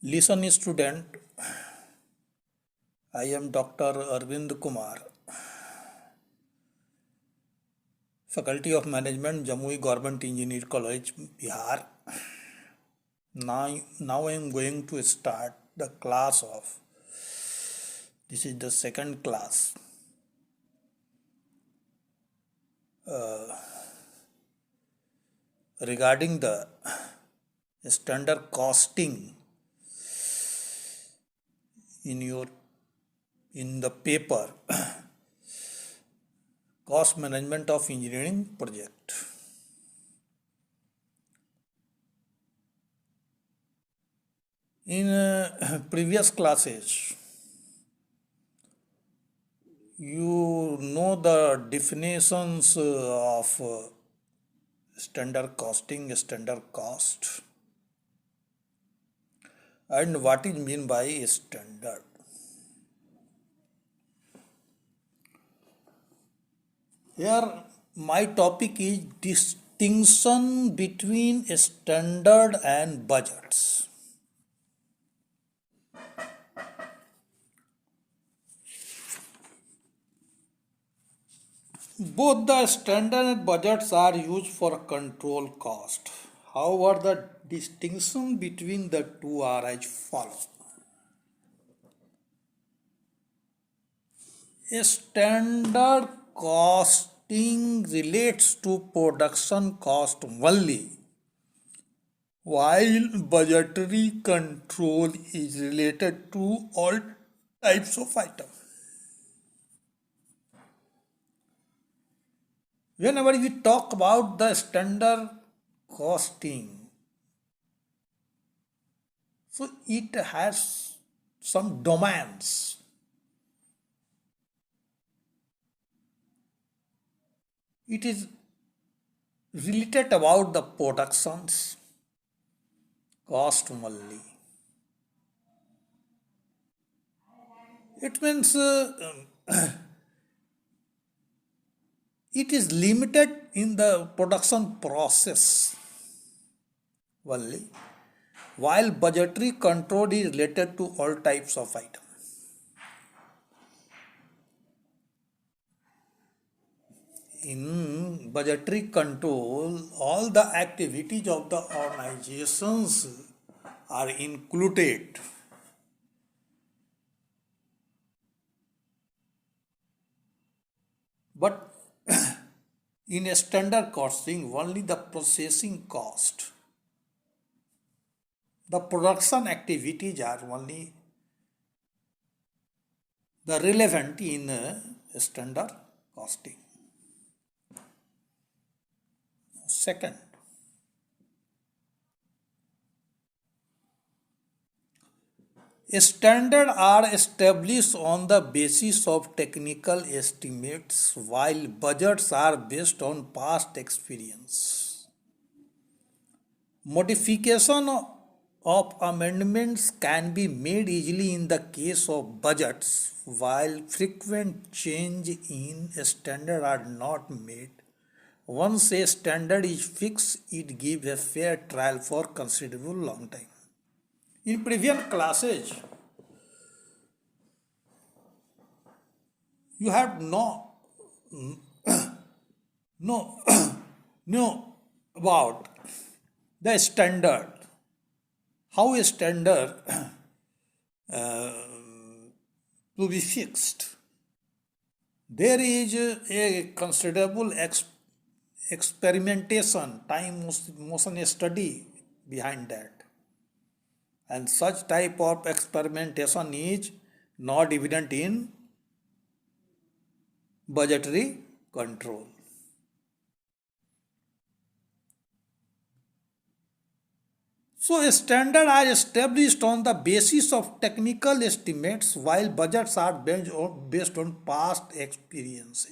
Listen, student. I am Dr. Arvind Kumar, Faculty of Management, Jamui Government Engineer College, Bihar. Now I am going to start the class of. This is the second class. Regarding the standard costing in the paper cost management of engineering project. In previous classes, you know the definitions of standard costing, standard cost, and what is meant by standard. Here, my topic is distinction between standard and budgets. Both the standard and budgets are used for control cost. However, the distinction between the two are as follows. A standard costing relates to production cost only, while budgetary control is related to all types of items. Whenever we talk about the standard costing, so it has some domains. It is related about the productions cost only. It means it is limited in the production process only, while budgetary control is related to all types of items. In budgetary control, all the activities of the organizations are included. But in a standard costing, only the processing cost, the production activities are only the relevant in standard costing. Second, standards are established on the basis of technical estimates, while budgets are based on past experience. Modification of amendments can be made easily in the case of budgets, while frequent change in standard are not made. Once a standard is fixed, it gives a fair trial for considerable long time. In previous classes, you have know about the standard, how a standard to be fixed. There is a considerable experimentation, time motion study behind that. And such type of experimentation is not evident in budgetary control. So standards are established on the basis of technical estimates, while budgets are based on past experience.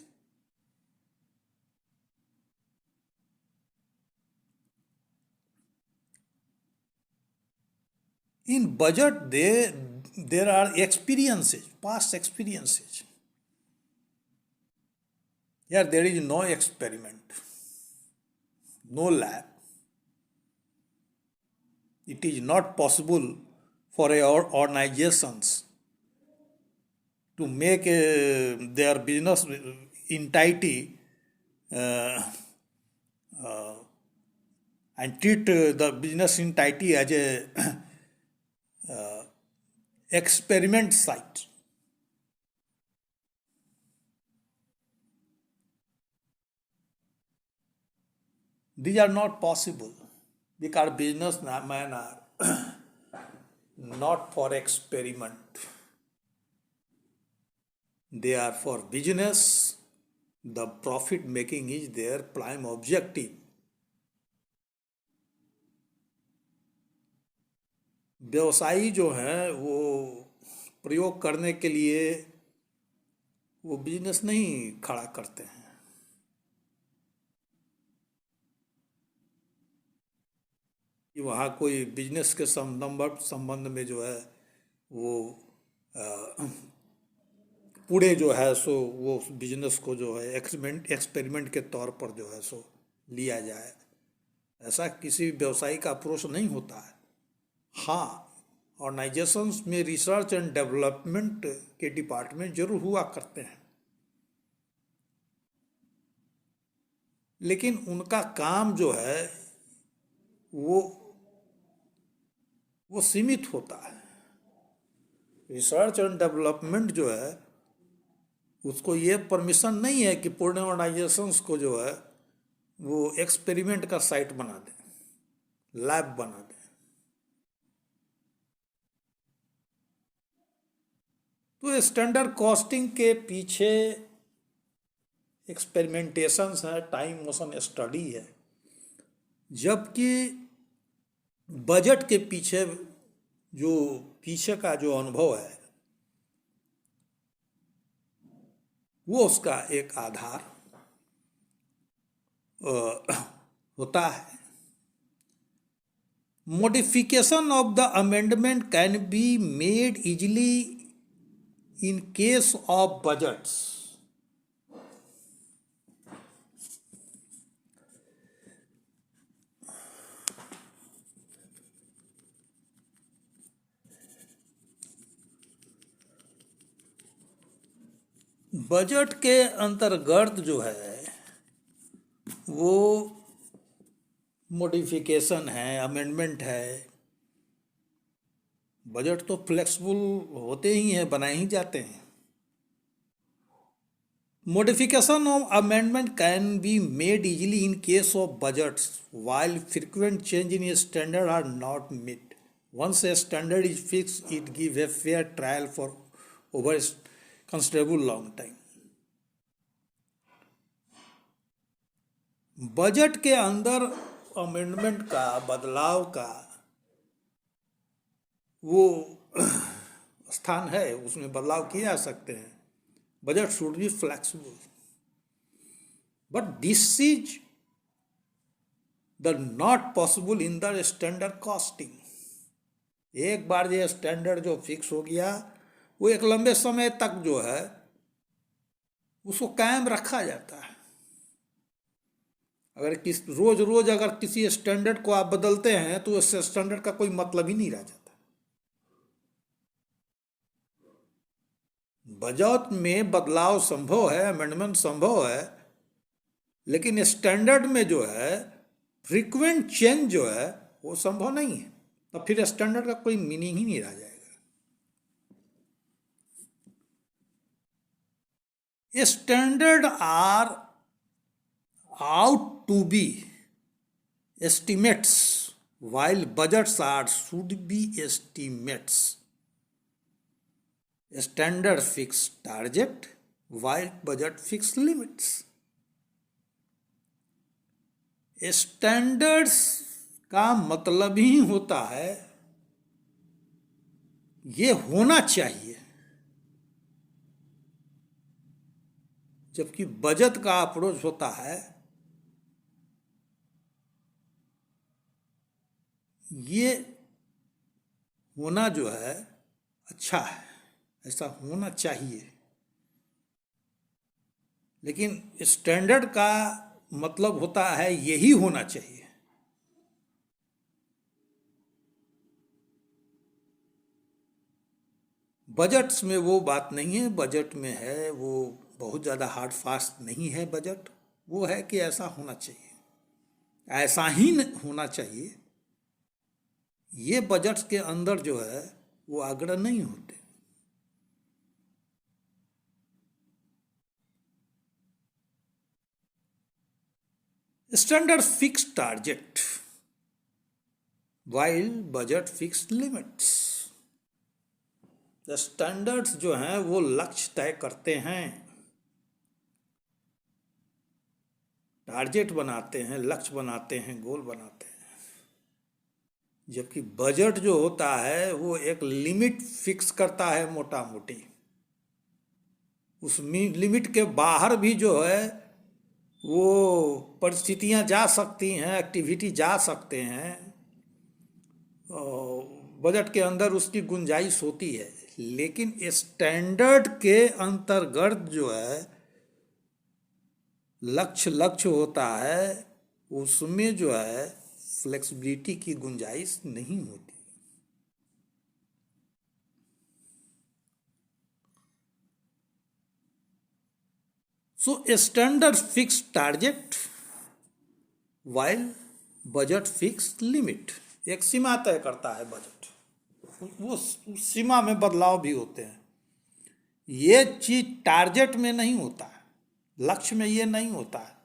In budget, there are experiences, past experiences. Here there is no experiment, no lab. It is not possible for organizations to make their business entity uh, uh, and treat the business entity as a experiment site. These are not possible because businessmen are not for experiment. They are for business. The profit making is their prime objective. व्यवसायी जो हैं वो प्रयोग करने के लिए वो business नहीं खड़ा करते हैं। कि वहाँ कोई बिजनेस के संबंध में जो है वो पूरे जो है सो वो बिजनेस को जो है एक्सपेरिमेंट के तौर पर जो है सो लिया जाए, ऐसा किसी व्यवसायी का अप्रोच नहीं होता है। हाँ, ऑर्गेनाइजेशंस में रिसर्च एंड डेवलपमेंट के डिपार्टमेंट जरूर हुआ करते हैं, लेकिन उनका काम जो है वो सीमित होता है। रिसर्च एंड डेवलपमेंट जो है उसको ये परमिशन नहीं है कि पूर्ण ऑर्गेनाइजेशंस को जो है वो एक्सपेरिमेंट का साइट बना दें, लैब बना दें। तो स्टैंडर्ड कॉस्टिंग के पीछे एक्सपेरिमेंटेशंस है, टाइम मोशन स्टडी है, जबकि बजट के पीछे का जो अनुभव है वो उसका एक आधार होता है। Modification of the amendment can be made easily in case of budgets. Budget के अंतर्गत जो है वो मॉडिफिकेशन है, अमेंडमेंट है। बजट तो फ्लेक्सिबल होते ही हैं, बनाए ही जाते हैं। Modification of amendment can be made easily in case of budgets while frequent change in a standard are not met. Once a standard is fixed, it gives a fair trial for over a considerable long time. Budget के अंदर amendment का, बदलाव का वो स्थान है, उसमें बदलाव किए जा सकते हैं। Budget should be flexible, but this is the not possible in the standard costing. एक बार ये स्टैंडर्ड जो फिक्स हो गया वो एक लंबे समय तक जो है उसको कायम रखा जाता है। अगर रोज अगर किसी स्टैंडर्ड को आप बदलते हैं तो उस स्टैंडर्ड का कोई मतलब ही नहीं रह जाता। बजट में बदलाव संभव है, अमेंडमेंट संभव है, लेकिन स्टैंडर्ड में जो है फ्रीक्वेंट चेंज जो है वो संभव नहीं है। तो फिर स्टैंडर्ड का कोई मीनिंग ही नहीं रह जाएगा। Standard are out to be estimates while budgets are should be estimates. Standard fix target while budget fix limits. Standards का मतलब ही होता है ये होना चाहिए, जबकि बजट का अप्रोच होता है ये होना जो है अच्छा है, ऐसा होना चाहिए। लेकिन स्टैंडर्ड का मतलब होता है यही होना चाहिए। बजट्स में वो बात नहीं है। बजट में है वो बहुत ज़्यादा हार्ड फास्ट नहीं है। बजट वो है कि ऐसा होना चाहिए, ऐसा ही होना चाहिए। ये बजट्स के अंदर जो है वो आग्रह नहीं होते। Standard fix target while budget fix limits. Standards जो हैं वो लक्ष्य तय करते हैं, टारगेट बनाते हैं, लक्ष्य बनाते हैं, गोल बनाते हैं। जबकि बजट जो होता है वो एक लिमिट फिक्स करता है मोटा मोटी। उस लिमिट के बाहर भी जो है वो परिस्थितियां जा सकती हैं, एक्टिविटी जा सकते हैं। बजट के अंदर उसकी गुंजाइश होती है, लेकिन स्टैंडर्ड के अंतर्गत जो है लक्ष्य लक्ष्य होता है, उसमें जो है फ्लेक्सिबिलिटी की गुंजाइश नहीं होती। So standard fix target while budget fix limit. एक सीमा तय करता है बजट, वो उस सीमा में बदलाव भी होते हैं। ये चीज टारगेट में नहीं होता है, लक्ष्य में ये नहीं होता है।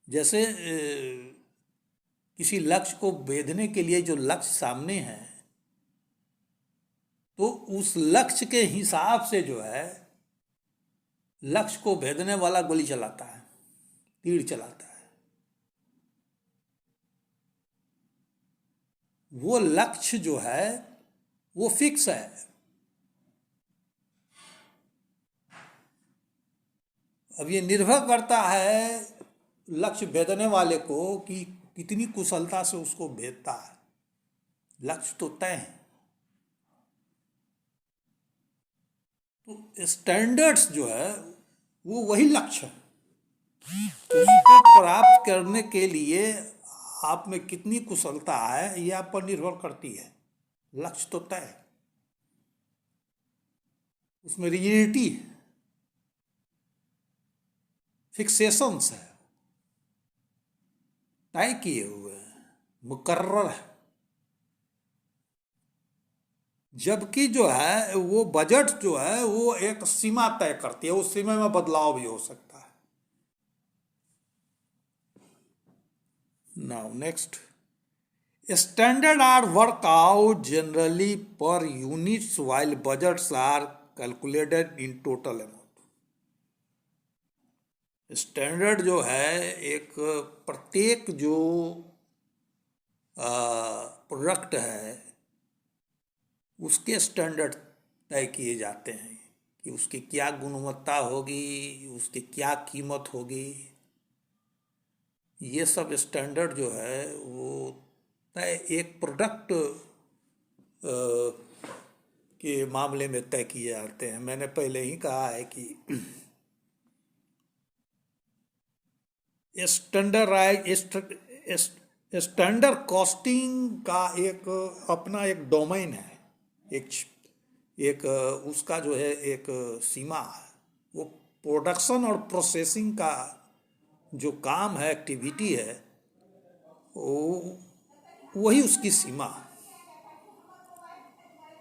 जैसे किसी लक्ष्य को भेदने के लिए जो लक्ष्य सामने है, तो उस लक्ष्य के हिसाब से जो है लक्ष्य को भेदने वाला गोली चलाता है, तीर चलाता है। वो लक्ष्य जो है वो फिक्स है। अब ये निर्भर करता है लक्ष्य भेदने वाले को कि कितनी कुशलता से उसको भेदता है। लक्ष्य तो तय है। तो स्टैंडर्ड्स जो है वो वही लक्ष्य है। उसको प्राप्त करने के लिए आप में कितनी कुशलता है ये आप पर निर्भर करती है। लक्ष्य तो तय है, उसमें रिजिडिटी है, फिक्सेशंस है, तय किए हुए हैं, मुकर्रर है। जबकि जो है वो बजट जो है वो एक सीमा तय करती है, उस सीमा में बदलाव भी हो सकता है। Now next, standard are work out generally पर units while budgets are calculated in total amount। Standard जो है एक प्रत्येक जो प्रोडक्ट है उसके स्टैंडर्ड तय किए जाते हैं कि उसकी क्या गुणवत्ता होगी, उसकी क्या कीमत होगी। ये सब स्टैंडर्ड जो है वो तय एक प्रोडक्ट के मामले में तय किए जाते हैं। मैंने पहले ही कहा है कि स्टैंडर्ड कॉस्टिंग का एक अपना एक डोमेन है, एक एक उसका जो है एक सीमा है। वो प्रोडक्शन और प्रोसेसिंग का जो काम है, एक्टिविटी है, वो वही उसकी सीमा है।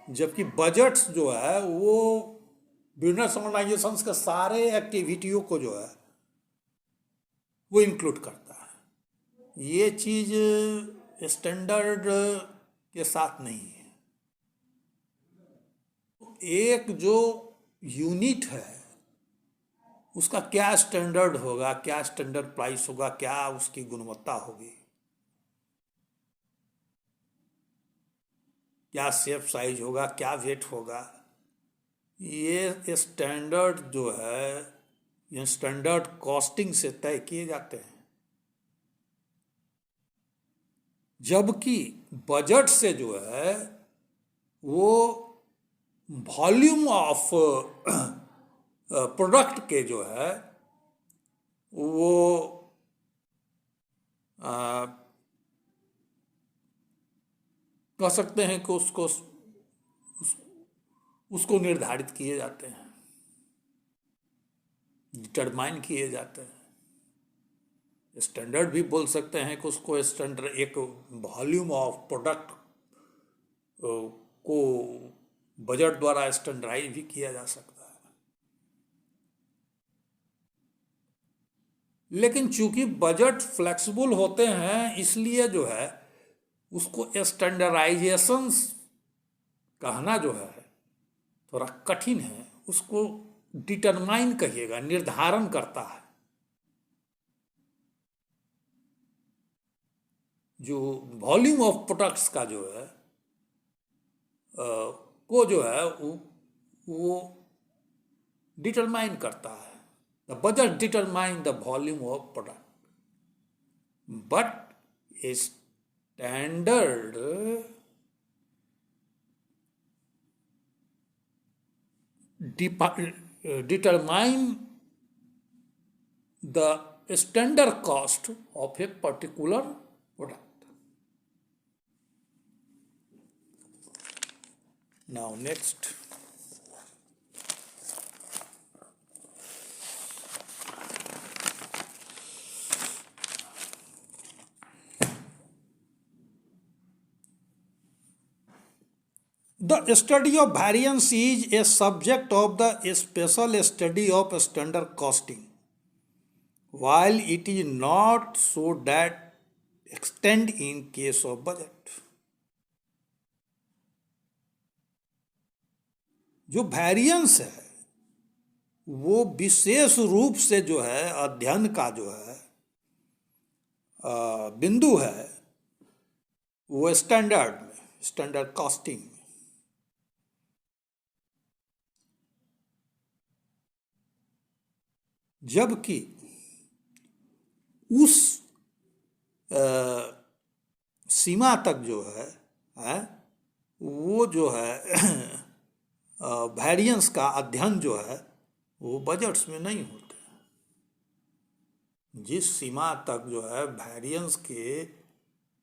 जबकि बजट्स जो है वो बिजनेस ऑर्गेनाइजेशंस के सारे एक्टिविटियों को जो है वो इंक्लूड करता है। ये चीज़ स्टैंडर्ड के साथ नहीं है। एक जो यूनिट है उसका क्या स्टैंडर्ड होगा, क्या स्टैंडर्ड प्राइस होगा, क्या उसकी गुणवत्ता होगी, क्या शेप साइज होगा, क्या वेट होगा, ये स्टैंडर्ड जो है ये स्टैंडर्ड कॉस्टिंग से तय किए जाते हैं। जबकि बजट से जो है वो वॉल्यूम ऑफ प्रोडक्ट के जो है वो कह सकते हैं कि उसको निर्धारित किए जाते हैं, डिटरमाइन किए जाते हैं। स्टैंडर्ड भी बोल सकते हैं कि उसको स्टैंडर्ड एक वॉल्यूम ऑफ प्रोडक्ट को बजट द्वारा स्टैंडर्डाइज भी किया जा सकता है। लेकिन चूंकि बजट फ्लेक्सिबल होते हैं, इसलिए जो है उसको स्टैंडर्डाइजेशन कहना जो है थोड़ा कठिन है। उसको डिटरमाइन कहिएगा, निर्धारण करता है। जो वॉल्यूम ऑफ प्रोडक्ट्स का जो है को जो है वो डिटरमाइन करता है। The budget determine the volume of product, but a standard determine the standard cost of a particular product. Now next, the study of variance is a subject of the special study of standard costing, while it is not so that extent in case of budget. जो variance है वो विशेष रूप से जो है अध्ययन का जो है बिंदु है वो स्टैंडर्ड कॉस्टिंग में। जबकि उस सीमा तक जो है वो जो है वेरिएंस का अध्ययन जो है वो बजट्स में नहीं होते। जिस सीमा तक जो है वेरिएंस के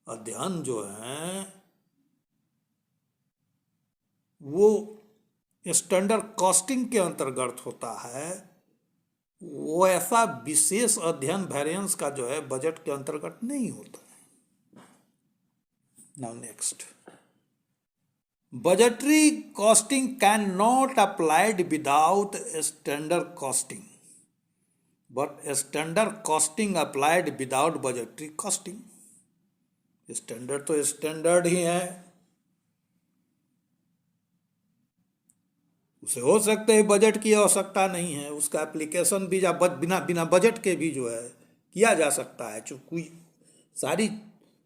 अध्ययन जो है वो स्टैंडर्ड कॉस्टिंग के अंतर्गत होता है, वो ऐसा विशेष अध्ययन वेरिएंस का जो है बजट के अंतर्गत नहीं होता है। Now next, budgetary costing cannot applied without standard costing, but standard costing applied without budgetary costing. Standard तो स्टैंडर्ड ही है, उसे हो सकता है बजट की आवश्यकता नहीं है, उसका एप्लीकेशन भी बिना बजट के भी जो है किया जा सकता है। जो कोई सारी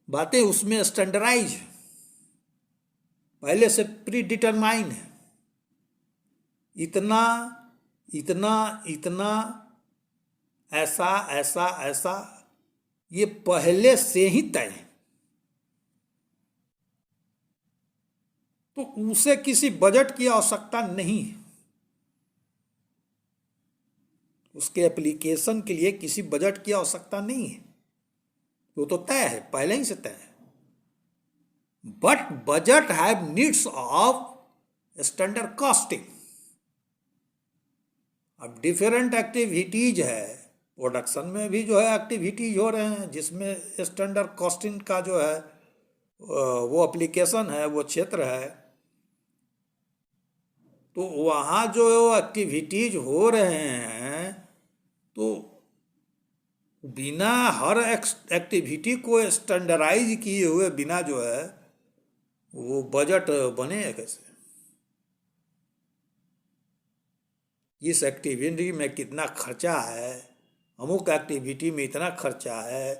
बातें उसमें स्टैंडर्डाइज है, पहले से प्री डिटरमाइन है। इतना इतना इतना ऐसा ऐसा ऐसा ये पहले से ही तय है, तो उसे किसी बजट की आवश्यकता नहीं है। उसके एप्लीकेशन के लिए किसी बजट की आवश्यकता नहीं है, वो तो तय है, पहले ही से तय है। But budget have needs of standard costing. अब डिफरेंट एक्टिविटीज है, प्रोडक्शन में भी जो है एक्टिविटीज हो रहे हैं जिसमें स्टैंडर्ड कॉस्टिंग का जो है वो एप्लीकेशन है, वो क्षेत्र है। तो वहाँ जो एक्टिविटीज हो रहे हैं तो बिना हर एक्टिविटी को स्टैंडर्डाइज किए हुए बिना जो है वो बजट बने कैसे? इस एक्टिविटी में कितना खर्चा है, अमुक एक्टिविटी में इतना खर्चा है,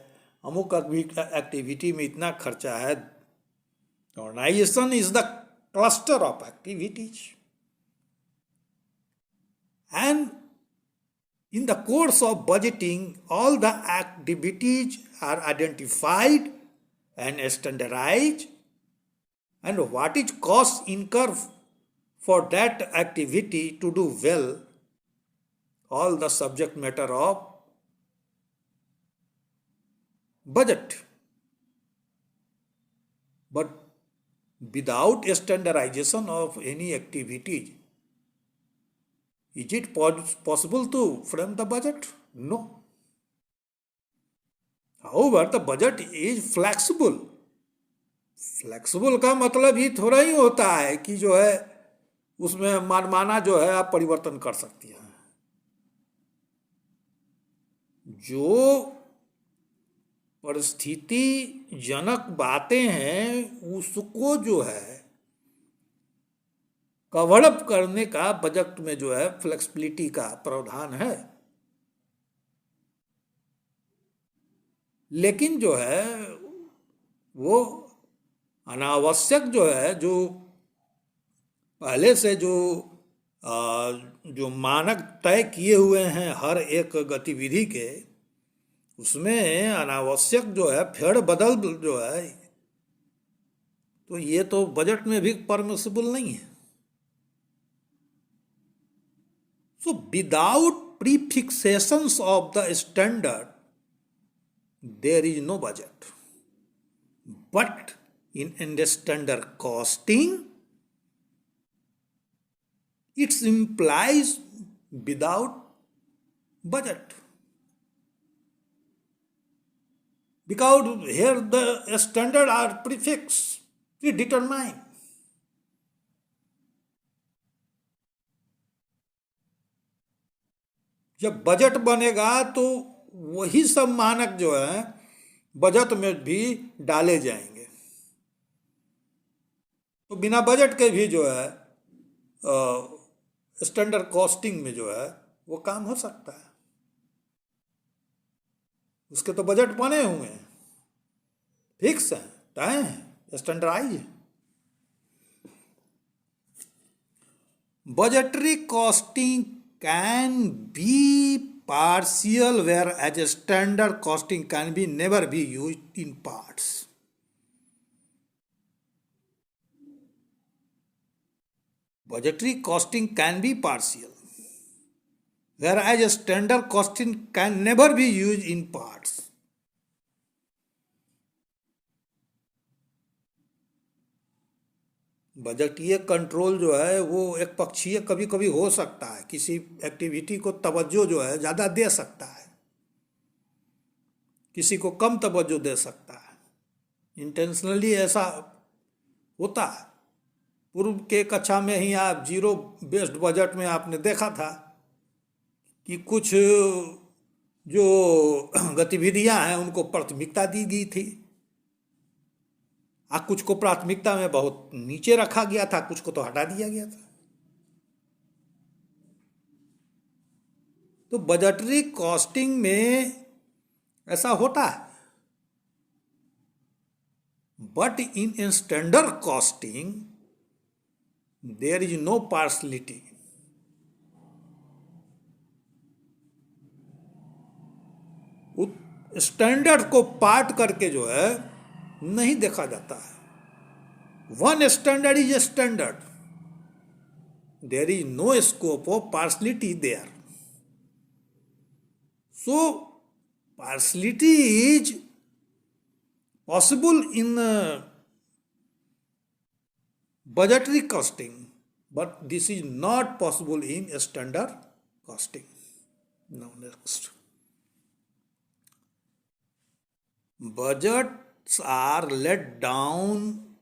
अमुक एक्टिविटी में इतना खर्चा है। Organisation is the cluster of activities, and in the course of budgeting all the activities are identified and standardized, and what is cost incur for that activity to do well, all the subject matter of budget. But without standardization of any activities, is it possible to frame the budget? No. However, the budget is flexible. Flexible का मतलब ही थोड़ा ही होता है कि जो है उसमें मनमाना जो है आप परिवर्तन कर सकती हैं। जो परिस्थिति जनक बातें हैं उसको जो है कवर अप करने का बजट में जो है फ्लेक्सिबिलिटी का प्रावधान है। लेकिन जो है वो अनावश्यक जो है, जो पहले से जो मानक तय किए हुए हैं हर एक गतिविधि के, उसमें अनावश्यक जो है फेर बदल जो है, तो ये तो बजट में भी परमिसिबल नहीं है। So without prefixations of the standard there is no budget, but in standard costing it implies without budget, because here the standard are prefixed, predetermined. जब बजट बनेगा तो वही सब मानक जो है बजट में भी डाले जाएंगे। तो बिना बजट के भी जो है स्टैंडर्ड कॉस्टिंग में जो है वो काम हो सकता है। उसके तो बजट बने हुए हैं, फिक्स हैं, तय हैं, स्टैंडर्डाइज है। Budgetary costing can be partial, whereas standard costing can be never be used in parts. Budgetary costing can be partial, whereas standard costing can never be used in parts. बजटीय control जो है वो एक पक्षीय कभी कभी हो सकता है, किसी एक्टिविटी को तवज्जो जो है ज़्यादा दे सकता है, किसी को कम तवज्जो दे सकता है, इंटेंशनली ऐसा होता है। पूर्व के कक्षा में ही आप जीरो बेस्ड बजट में आपने देखा था कि कुछ जो गतिविधियां हैं उनको प्राथमिकता दी गई थी, कुछ को प्राथमिकता में बहुत नीचे रखा गया था, कुछ को तो हटा दिया गया था। तो बजटरी कॉस्टिंग में ऐसा होता है, but in standard costing there is no partiality. Standard को पार्ट करके जो है नहीं देखा जाता है। One standard is a standard, there is no scope of partiality there. So partiality is possible in budgetary costing, but this is not possible in standard costing. Now next, budgets are laid down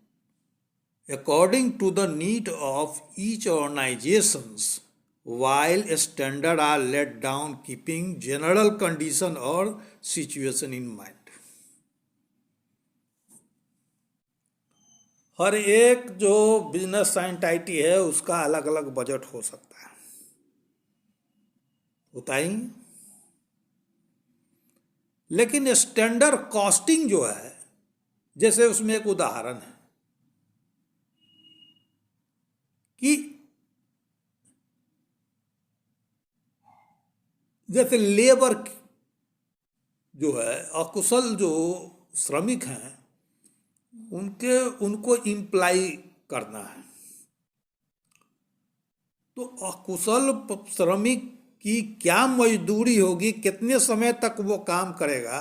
according to the need of each organizations, while standard are laid down keeping general condition or situation in mind. हर एक जो business entity है उसका अलग अलग budget हो सकता है, होता ही। लेकिन स्टैंडर्ड कॉस्टिंग जो है, जैसे उसमें एक उदाहरण है कि जैसे लेबर जो है, अकुशल जो श्रमिक हैं उनको इम्प्लाई करना है, तो अकुशल श्रमिक की क्या मजदूरी होगी, कितने समय तक वो काम करेगा,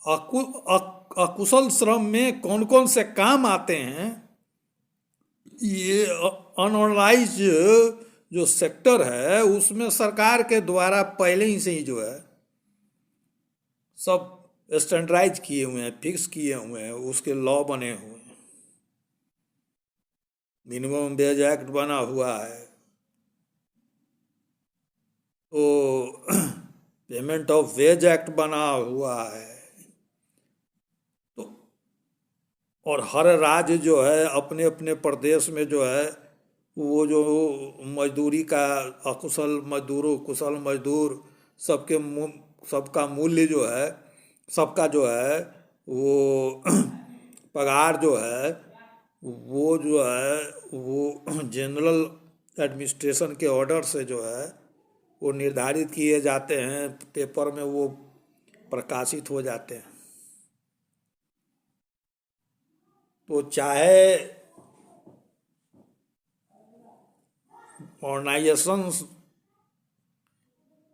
अकुशल श्रम में कौन कौन से काम आते हैं, ये अनऑर्गेनाइज जो सेक्टर है उसमें सरकार के द्वारा पहले ही से ही जो है सब स्टैंडर्डाइज किए हुए हैं, फिक्स किए हुए हैं, उसके लॉ बने हुए हैं। मिनिमम वेज एक्ट बना हुआ है, तो पेमेंट ऑफ वेज एक्ट बना हुआ है। तो और हर राज्य जो है अपने अपने प्रदेश में जो है वो जो मजदूरी का, अकुशल मजदूरों कुशल मजदूर सबका मूल्य जो है, सबका जो है वो पगार जो है वो जो है वो जनरल एडमिनिस्ट्रेशन के ऑर्डर से जो है वो निर्धारित किए जाते हैं, पेपर में वो प्रकाशित हो जाते हैं। तो चाहे ऑर्गेनाइजेशंस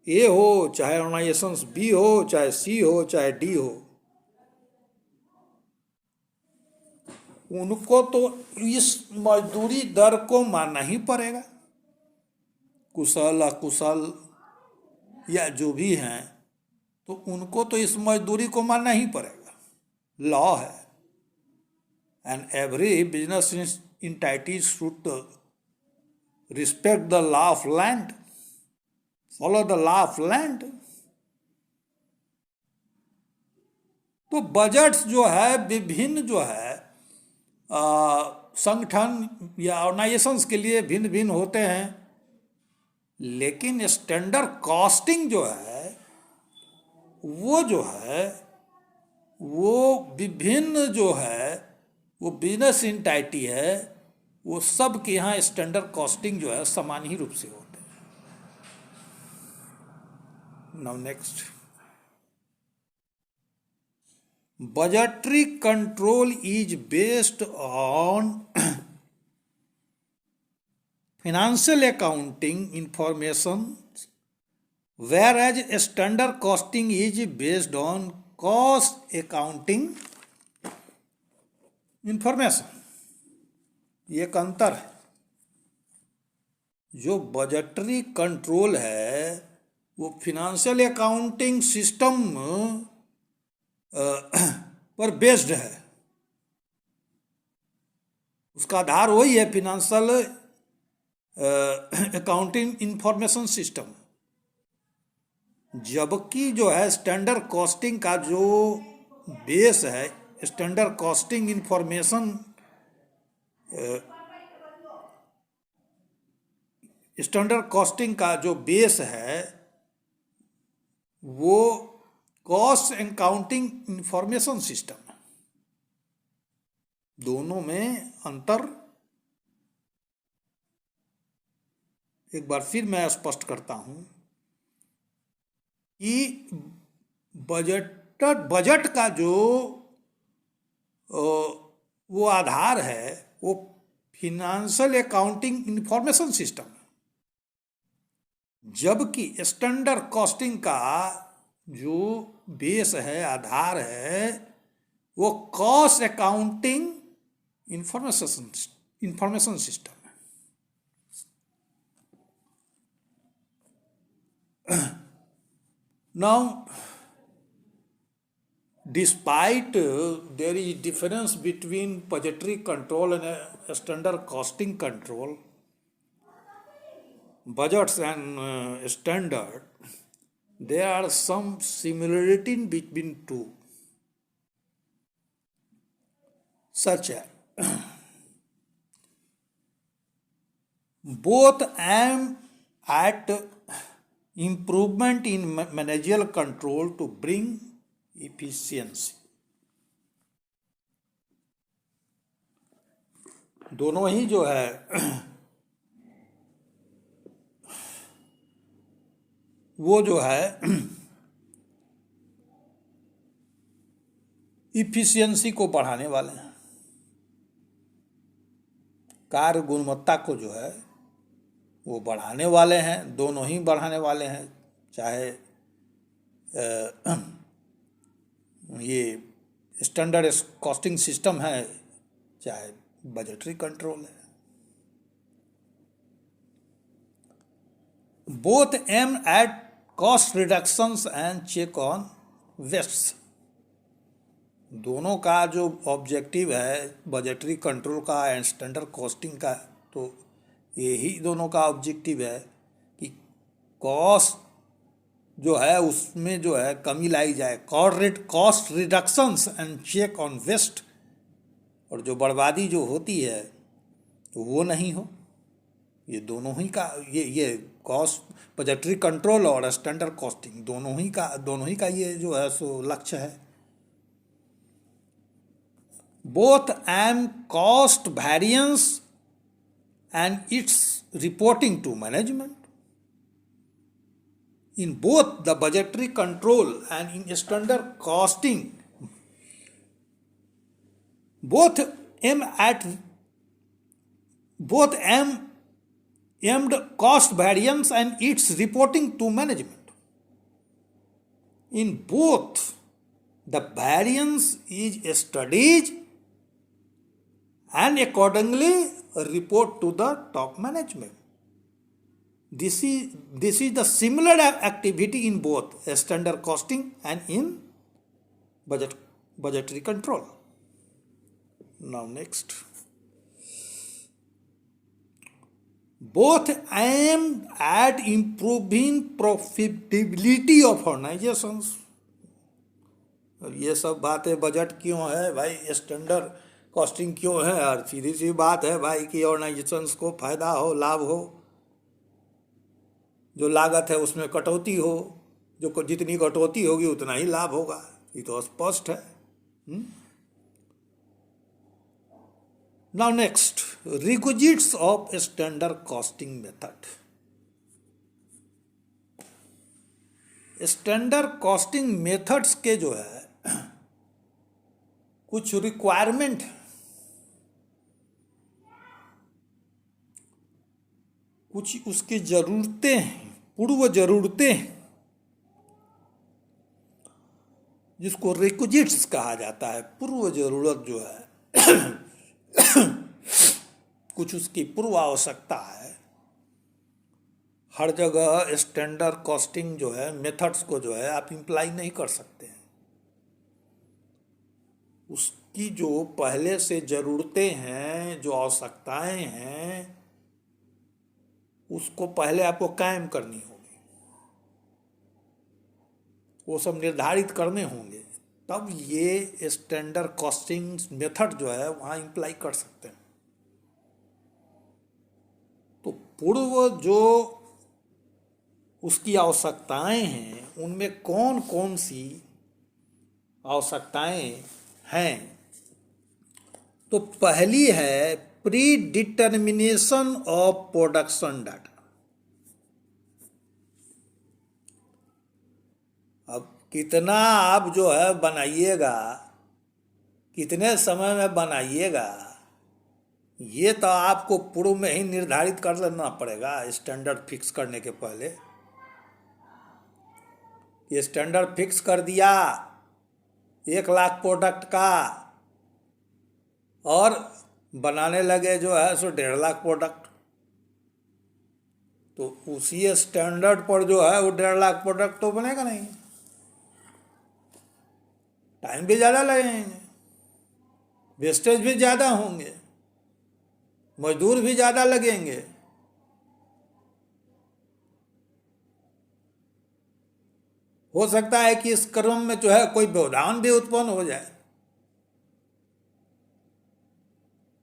ए हो, चाहे ऑर्गेनाइजेशंस बी हो, चाहे सी हो, चाहे डी हो, उनको तो इस मजदूरी दर को मानना ही पड़ेगा। कुशल अकुशल या जो भी हैं, तो उनको तो इस मजदूरी को मानना ही पड़ेगा, लॉ है। And every business entity should respect the law of land, follow the law of land. तो बजट्स जो है विभिन्न जो है संगठन या ऑर्गेनाइजेशंस के लिए भिन्न भिन्न होते हैं, लेकिन स्टैंडर्ड कॉस्टिंग जो है वो जो है वो विभिन्न जो है वो बिजनेस एंटिटी है, वो सब के यहाँ स्टैंडर्ड कॉस्टिंग जो है समान ही रूप से होते हैं। Now next, budgetary control is based on financial accounting information, whereas standard costing is based on cost accounting information। ये एक अंतर है। जो बजटरी कंट्रोल है वो फिनेंशियल अकाउंटिंग सिस्टम पर बेस्ड है, उसका आधार वही है फिनेंशियल अकाउंटिंग इंफॉर्मेशन सिस्टम। जबकि जो है स्टैंडर्ड कॉस्टिंग का जो बेस है, standard costing information standard costing का जो बेस है वो कॉस्ट अकाउंटिंग इंफॉर्मेशन सिस्टम है। दोनों में अंतर एक बार फिर मैं स्पष्ट करता हूं कि बजट का जो वो आधार है वो फिनेंशियल अकाउंटिंग इंफॉर्मेशन सिस्टम है, जबकि स्टैंडर्ड कॉस्टिंग का जो बेस है, आधार है, वो कॉस्ट अकाउंटिंग इंफॉर्मेशन सिस्टम है। Now, despite there is difference between budgetary control and standard costing control, budgets and standard, there are some similarity between two, such as both aim at improvement in managerial control to bring efficiency। दोनों ही जो है वो जो है efficiency को बढ़ाने वाले हैं, कार्य गुणवत्ता को जो है वो बढ़ाने वाले हैं, दोनों ही बढ़ाने वाले हैं। चाहे ये स्टैंडर्ड कॉस्टिंग सिस्टम है, चाहे बजटरी कंट्रोल है। Both aim at cost reductions and check on wastes. दोनों का जो ऑब्जेक्टिव है बजटरी कंट्रोल का एंड स्टैंडर्ड कॉस्टिंग का, तो यही दोनों का ऑब्जेक्टिव है कि कॉस्ट जो है उसमें जो है कमी लाई जाए, cost reductions and check on waste, और जो बर्बादी जो होती है तो वो नहीं हो। ये दोनों ही का ये कॉस्ट बजटरी कंट्रोल और स्टैंडर्ड कॉस्टिंग दोनों ही का ये जो है सो लक्ष्य है। Both aim cost variance and its reporting to management. In both the budgetary control and in standard costing, both aim at both aim aimed cost variance and its reporting to management. In both, the variance is studied and accordingly report to the top management. This is the similar activity in both standard costing and in budgetary control. Now next, both aim at improving profitability of organizations. और ये सब बातें budget क्यों है भाई, standard costing क्यों है, और सीधी सी बात है भाई कि ऑर्गेनाइजेशंस को फायदा हो, लाभ हो, जो लागत है उसमें कटौती हो, जो जितनी कटौती होगी उतना ही लाभ होगा, ये तो स्पष्ट है। Now next, requisites of standard costing method. Standard costing methods के जो है कुछ रिक्वायरमेंट है, कुछ उसकी ज़रूरतें हैं, पूर्व ज़रूरतें हैं, जिसको रिक्विजिट्स कहा जाता है। पूर्व ज़रूरत जो है कुछ उसकी पूर्व आवश्यकता है। हर जगह स्टैंडर्ड कॉस्टिंग जो है मेथड्स को जो है आप इम्प्लाई नहीं कर सकते हैं। उसकी जो पहले से ज़रूरतें हैं, जो आवश्यकताएं हैं, उसको पहले आपको कायम करनी होगी, वो सब निर्धारित करने होंगे, तब ये स्टैंडर्ड कॉस्टिंग मेथड जो है वहाँ इम्प्लाई कर सकते हैं। तो पूर्व जो उसकी आवश्यकताएं हैं उनमें कौन कौन सी आवश्यकताएं हैं, तो पहली है pre determination of production data. अब कितना आप जो है बनाइएगा, कितने समय में बनाइएगा, ये तो आपको पूर्व में ही निर्धारित कर लेना पड़ेगा स्टैंडर्ड फिक्स करने के पहले। ये स्टैंडर्ड फिक्स कर दिया 1,00,000 प्रोडक्ट का, और बनाने लगे जो है सो 1,50,000 प्रोडक्ट, तो उसी स्टैंडर्ड पर जो है वो 1,50,000 प्रोडक्ट तो बनेगा नहीं, टाइम भी ज़्यादा लगेंगे, वेस्टेज भी ज़्यादा होंगे, मजदूर भी ज़्यादा लगेंगे। हो सकता है कि इस क्रम में जो है कोई व्यवधान भी उत्पन्न हो जाए,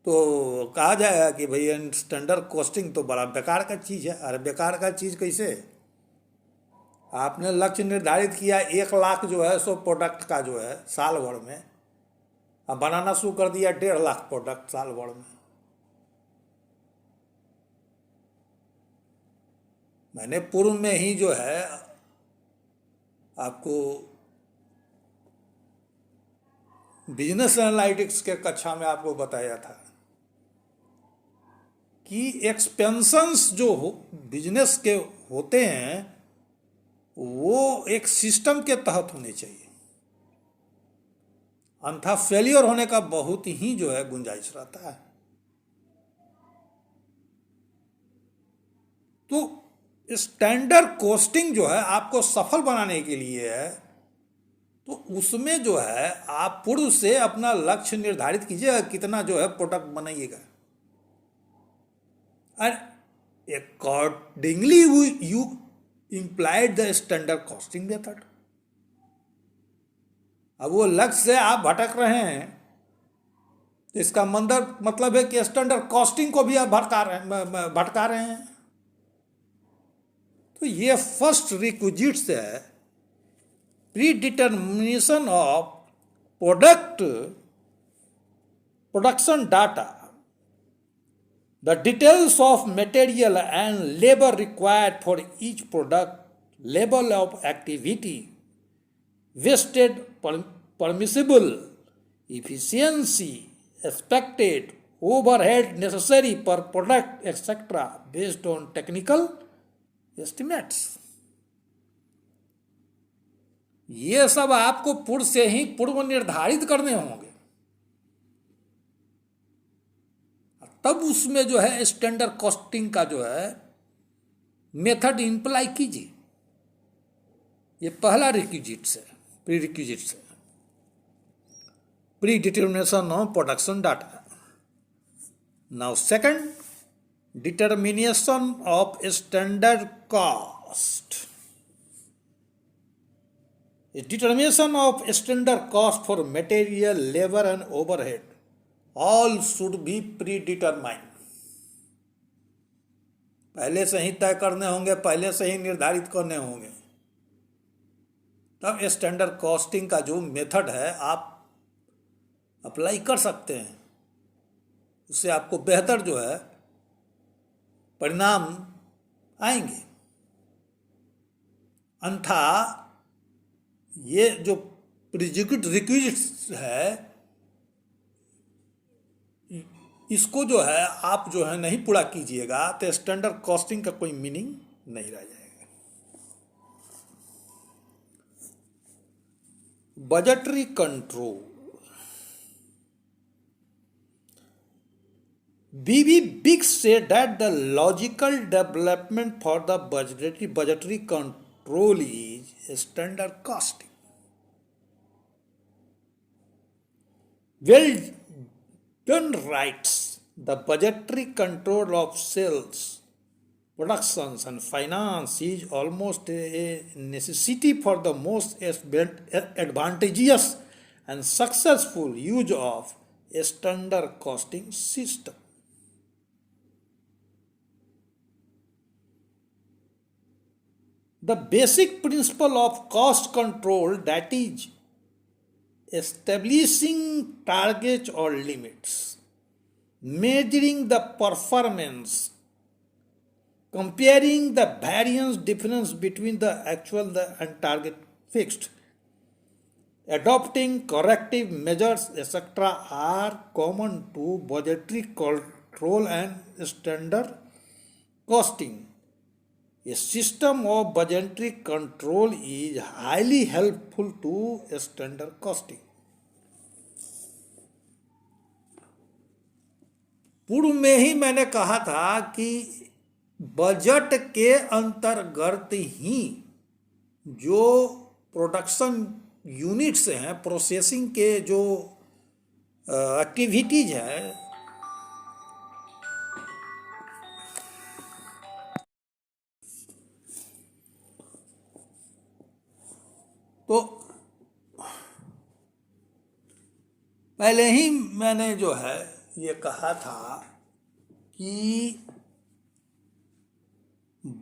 तो कहा जाएगा कि भाई स्टैंडर्ड कॉस्टिंग तो बड़ा बेकार का चीज़ है। अरे बेकार का चीज़ कैसे? आपने लक्ष्य निर्धारित किया 1,00,000 जो है सो प्रोडक्ट का जो है साल भर में, अब बनाना शुरू कर दिया 1,50,000 प्रोडक्ट साल भर में। मैंने पूर्व में ही जो है आपको बिजनेस एनालिटिक्स के कक्षा में आपको बताया था कि एक्सपेंशंस जो बिजनेस के होते हैं वो एक सिस्टम के तहत होने चाहिए। अन्यथा फेलियर होने का बहुत ही जो है गुंजाइश रहता है। तो स्टैंडर्ड कॉस्टिंग जो है आपको सफल बनाने के लिए है, तो उसमें जो है आप पूर्व से अपना लक्ष्य निर्धारित कीजिएगा कितना जो है प्रोडक्ट बनाइएगा, and accordingly you implied the standard costing method. अब वो लक्ष्य से आप भटक रहे हैं, तो इसका मतलब है कि स्टैंडर्ड कॉस्टिंग को भी आप भटका रहे हैं। तो ये फर्स्ट रिक्विजिट्स है, pre determination of production data, the details of material and labor required for each product, level of activity, wasted, permissible, efficiency, expected, overhead necessary per product, etc., based on technical estimates. ये सब आपको पूर्व से ही पूर्व निर्धारित करने होंगे, तब उसमें जो है स्टैंडर्ड कॉस्टिंग का जो है मेथड इम्प्लाई कीजिए। ये पहला रिक्विजिट्स है, प्री रिक्विजिट्स है, pre determination of production data. Now second, determination of standard cost. Determination of standard cost for material, labour and overhead all should be predetermined। पहले से ही तय करने होंगे, पहले से ही निर्धारित करने होंगे, तब स्टैंडर्ड कॉस्टिंग का जो मेथड है आप अप्लाई कर सकते हैं। उससे आपको बेहतर जो है परिणाम आएंगे। अन्यथा ये जो रिक्विजिट्स है, इसको जो है आप जो है नहीं पूरा कीजिएगा तो स्टैंडर्ड कॉस्टिंग का कोई मीनिंग नहीं रह जाएगा। Budgetary control. B.B. Big said that the logical development for the budgetary control is standard costing. Well done writes, the budgetary control of sales, productions and finance is almost a necessity for the most advantageous and successful use of a standard costing system. The basic principle of cost control, that is establishing targets or limits, measuring the performance, comparing the variance difference between the actual and target fixed, adopting corrective measures, etc., are common to budgetary control and standard costing. A system of budgetary control is highly helpful to standard costing. पूर्व में ही मैंने कहा था कि budget के अंतर्गत ही जो production units हैं, प्रोसेसिंग के जो एक्टिविटीज है, तो पहले ही मैंने जो है ये कहा था कि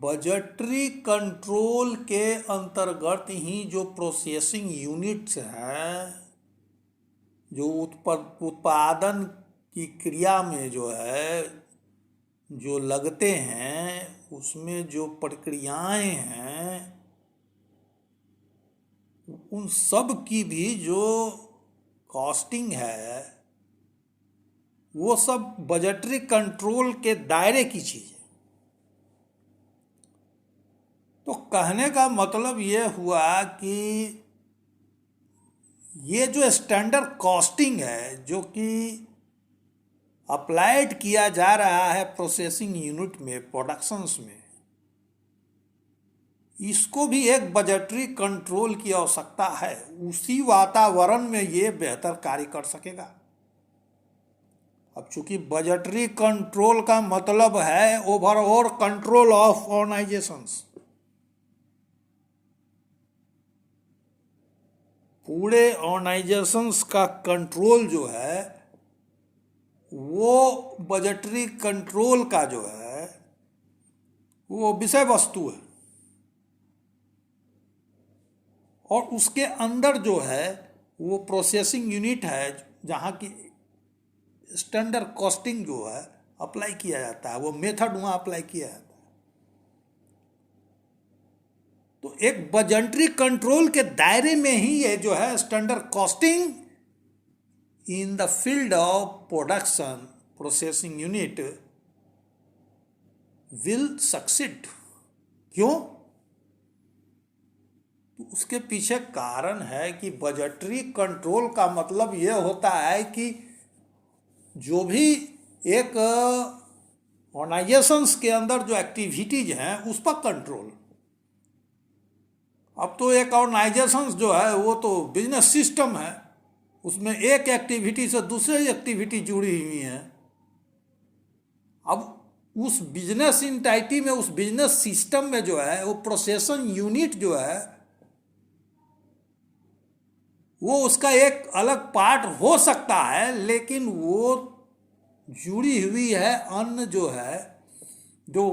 बजटरी कंट्रोल के अंतर्गत ही जो प्रोसेसिंग यूनिट्स हैं, जो उत्पादन की क्रिया में जो है जो लगते हैं, उसमें जो प्रक्रियाएं हैं, उन सब की भी जो कॉस्टिंग है वो सब बजटरी कंट्रोल के दायरे की चीज़ है। तो कहने का मतलब ये हुआ कि ये जो स्टैंडर्ड कॉस्टिंग है जो कि अप्लाइड किया जा रहा है प्रोसेसिंग यूनिट में, प्रोडक्शंस में, इसको भी एक बजटरी कंट्रोल की आवश्यकता है। उसी वातावरण में ये बेहतर कार्य कर सकेगा। अब चूंकि बजटरी कंट्रोल का मतलब है ओवरऑल कंट्रोल ऑफ ऑर्गेनाइजेशंस, पूरे ऑर्गेनाइजेशंस का कंट्रोल जो है वो बजटरी कंट्रोल का जो है वो विषय वस्तु है। और उसके अंदर जो है वो प्रोसेसिंग यूनिट है जहाँ की स्टैंडर्ड कॉस्टिंग जो है अप्लाई किया जाता है, वो मेथड वहाँ अप्लाई किया जाता है। तो एक बजटरी कंट्रोल के दायरे में ही ये जो है standard costing in the field of production processing unit will succeed. क्यों? तो उसके पीछे कारण है कि बजटरी कंट्रोल का मतलब ये होता है कि जो भी एक ऑर्गेनाइजेशंस के अंदर जो एक्टिविटीज हैं उस पर कंट्रोल। अब तो एक ऑर्गेनाइजेशंस जो है वो तो बिजनेस सिस्टम है, उसमें एक एक्टिविटी से दूसरी एक्टिविटी जुड़ी हुई है। अब उस बिजनेस इंटाइटी में, उस बिजनेस सिस्टम में जो है वो प्रोसेसिंग यूनिट जो है वो उसका एक अलग पार्ट हो सकता है, लेकिन वो जुड़ी हुई है अन्य जो है जो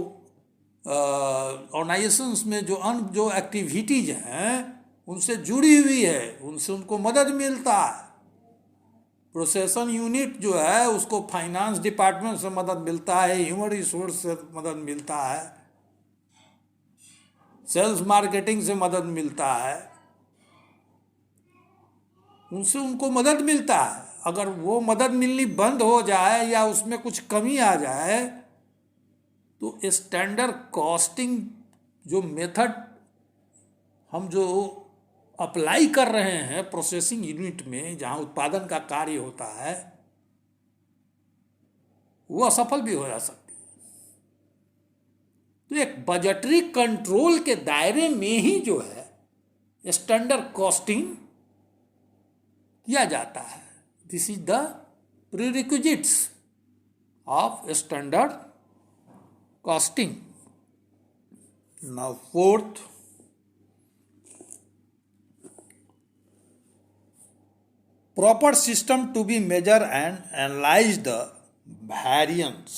ऑर्गेनाइजेशंस में जो अन्य जो एक्टिविटीज हैं उनसे जुड़ी हुई है, उनसे उनको मदद मिलता है। प्रोसेसिंग यूनिट जो है उसको फाइनेंस डिपार्टमेंट से मदद मिलता है, ह्यूमन रिसोर्स से मदद मिलता है, सेल्स मार्केटिंग से मदद मिलता है, उनसे उनको मदद मिलता है। अगर वो मदद मिलनी बंद हो जाए या उसमें कुछ कमी आ जाए तो स्टैंडर्ड कॉस्टिंग जो मेथड हम जो अप्लाई कर रहे हैं प्रोसेसिंग यूनिट में जहां उत्पादन का कार्य होता है वो असफल भी हो जा सकती है। तो एक बजटरी कंट्रोल के दायरे में ही जो है स्टैंडर्ड कॉस्टिंग किया जाता है। This is the prerequisites of standard costing. Now fourth, proper system to be measure and analyze the variance.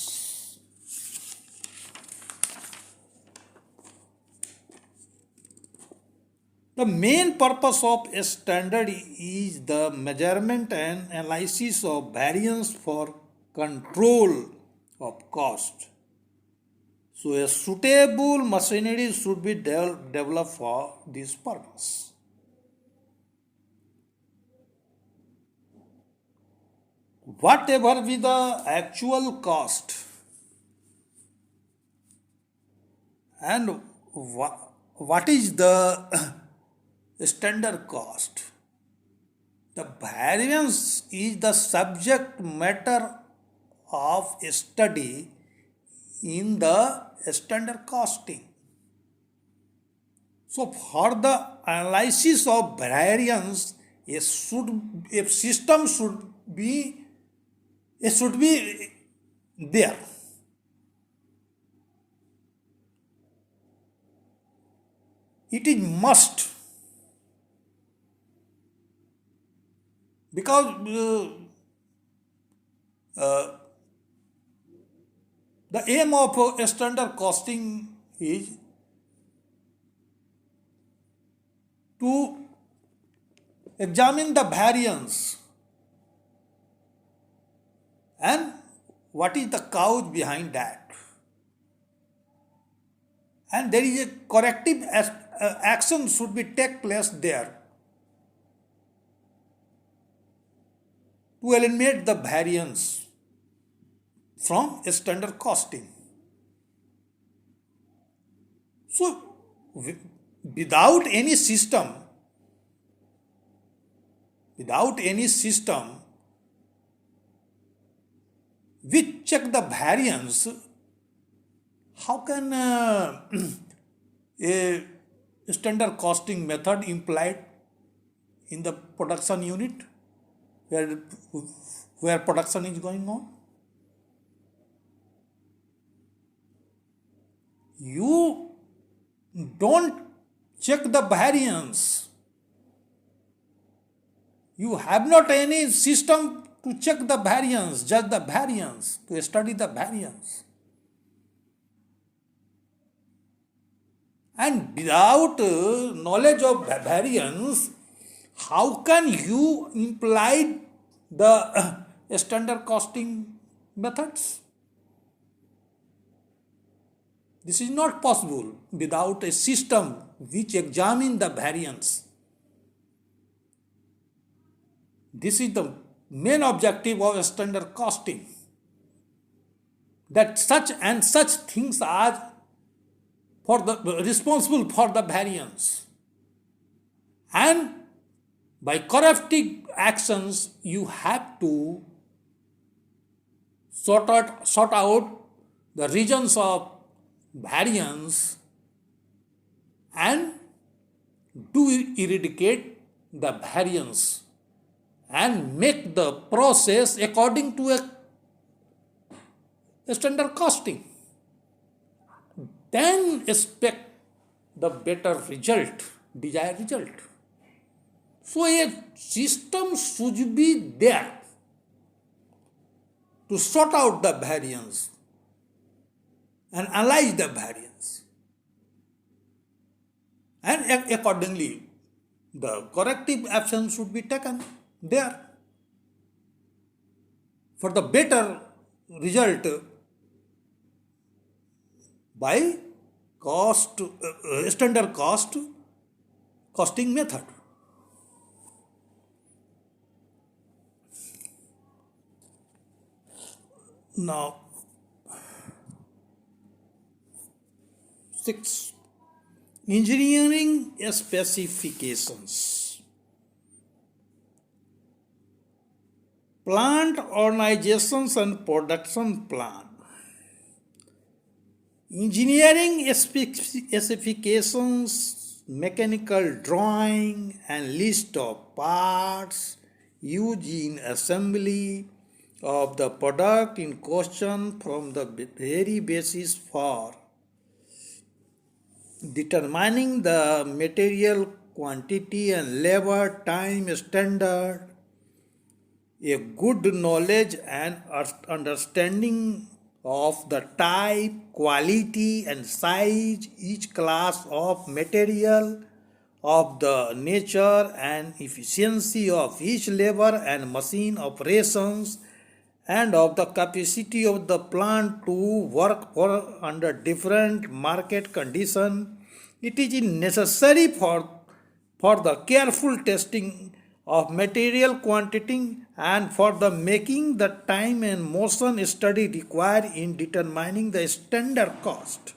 The main purpose of a standard is the measurement and analysis of variance for control of cost. So a suitable machinery should be developed for this purpose. Whatever be the actual cost and what is the standard cost, the variance is the subject matter of study in the standard costing. So for the analysis of variance, a system should be there. It is must, because the aim of standard costing is to examine the variance and what is the cause behind that, and there is a corrective action should be take place there to eliminate the variance from standard costing. So without any system, without any system which check the variance, how can a standard costing method implied in the production unit where, where production is going on? You don't check the variance. You have not any system to check the variance, judge the variance, to study the variance. And without knowledge of variance, how can you imply the standard costing methods? This is not possible without a system which examines the variance. This is the main objective of standard costing, that such and such things are responsible for the variance. And by corrective actions, you have to sort out the regions of variance and to eradicate the variance and make the process according to a standard costing. Then expect the better result, desired result. So a system should be there to sort out the variance and analyze the variance. And accordingly, the corrective action should be taken there for the better result by standard costing method. Now, 6. Engineering specifications. Plant organizations and production plan. Engineering specifications, mechanical drawing and list of parts used in assembly of the product in question from the very basis for determining the material quantity and labor time standard. A good knowledge and understanding of the type, quality and size, each class of material, of the nature and efficiency of each labor and machine operations, and of the capacity of the plant to work under different market conditions. It is necessary for the careful testing of material quantity and for the making the time and motion study required in determining the standard cost.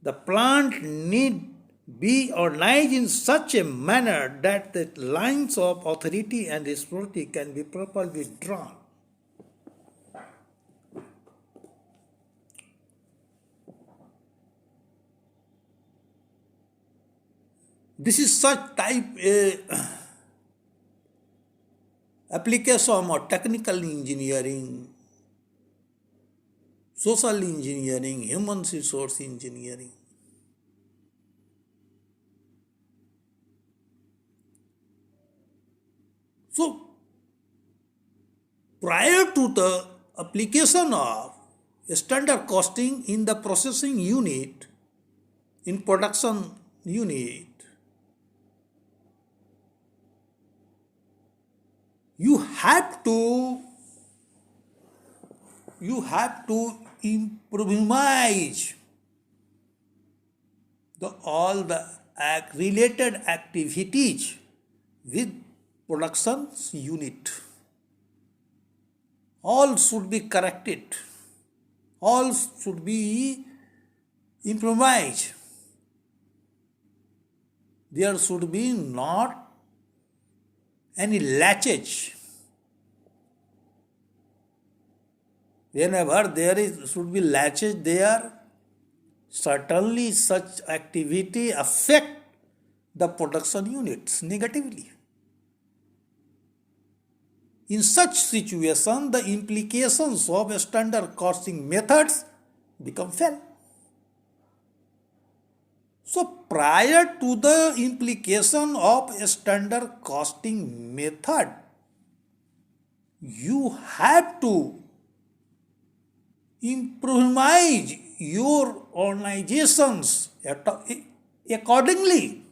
The plant need be organized in such a manner that the lines of authority and responsibility can be properly drawn. This is such type application of technical engineering, social engineering, human resource engineering. So, prior to the application of standard costing in the processing unit, in production unit, you have to improvise all the related activities with production unit. All should be corrected. All should be improvised. There should be not any latches. Whenever should be latches there, certainly such activity affect the production units negatively. In such situation, the implications of standard costing methods become felt. So prior to the implication of a standard costing method, you have to improvise your organizations accordingly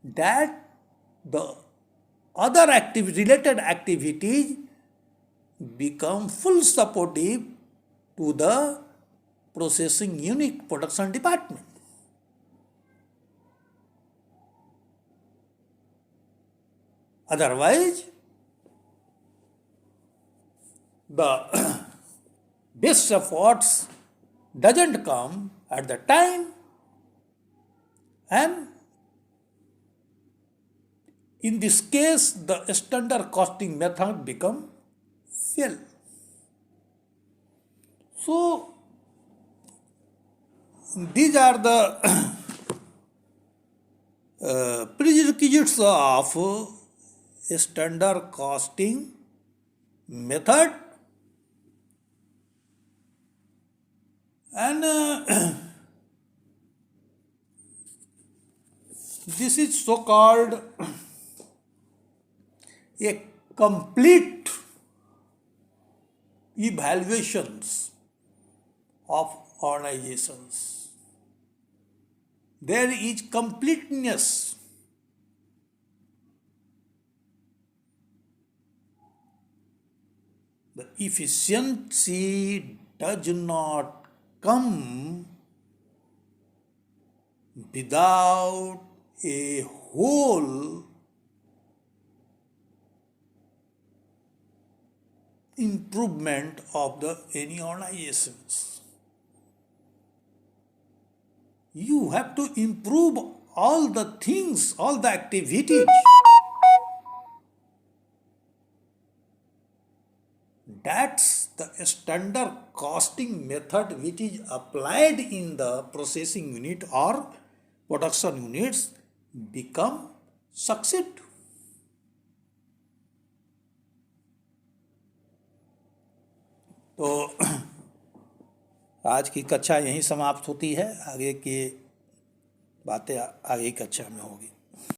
that the other related activities become full supportive to the processing unit production department. Otherwise, the best efforts doesn't come at the time, and in this case the standard costing method become fail. So these are the prerequisites of a standard costing method, and this is so called a complete evaluations of organizations. There is completeness. The efficiency does not come without a whole improvement of the any organizations. You have to improve all the things, all the activities. That's the standard costing method which is applied in the processing unit or production units become succeed. तो आज की कक्षा यहीं समाप्त होती है। आगे की बातें आगे की कक्षा में होगी।